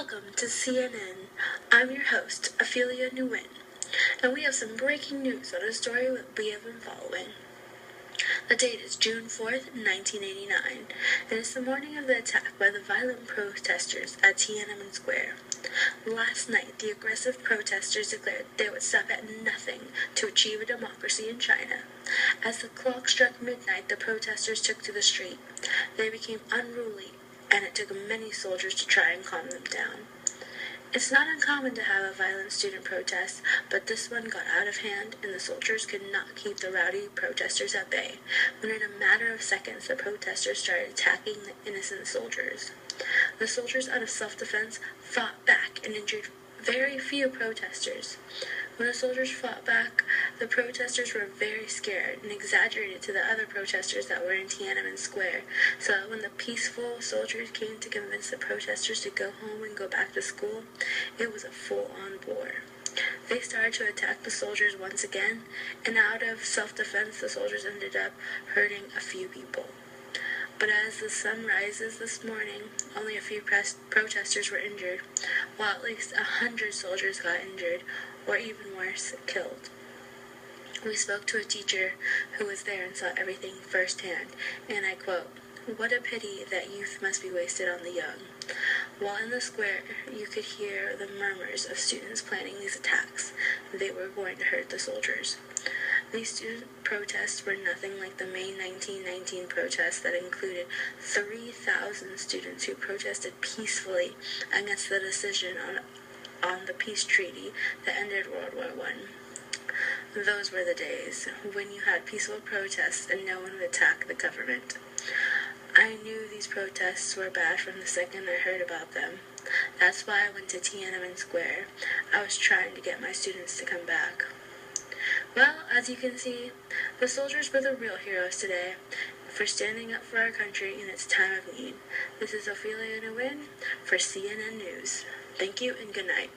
Welcome to CNN. I'm your host, Ophelia Nguyen, and we have some breaking news on a story we have been following. The date is June 4th, 1989, and it's the morning of the attack by the violent protesters at Tiananmen Square. Last night, the aggressive protesters declared they would stop at nothing to achieve a democracy in China. As the clock struck midnight, the protesters took to the street. They became unruly, and it took many soldiers to try and calm them down. It's not uncommon to have a violent student protest, but this one got out of hand, and the soldiers could not keep the rowdy protesters at bay, when in a matter of seconds the protesters started attacking the innocent soldiers. The soldiers, out of self-defense, fought back and injured very few protesters. When the soldiers fought back, the protesters were very scared and exaggerated to the other protesters that were in Tiananmen Square, so that when the peaceful soldiers came to convince the protesters to go home and go back to school, it was a full-on war. They started to attack the soldiers once again, and out of self-defense, the soldiers ended up hurting a few people. But as the sun rises this morning, only a few protesters were injured, while at least 100 soldiers got injured, or even worse, killed. We spoke to a teacher who was there and saw everything firsthand, and I quote, "What a pity that youth must be wasted on the young." While in the square, you could hear the murmurs of students planning these attacks. They were going to hurt the soldiers. These student protests were nothing like the May 1919 protests that included 3,000 students who protested peacefully against the decision on the peace treaty that ended World War I. Those were the days when you had peaceful protests and no one would attack the government. I knew these protests were bad from the second I heard about them. That's why I went to Tiananmen Square. I was trying to get my students to come back. Well, as you can see, the soldiers were the real heroes today for standing up for our country in its time of need. This is Ophelia Nguyen for CNN News. Thank you and good night.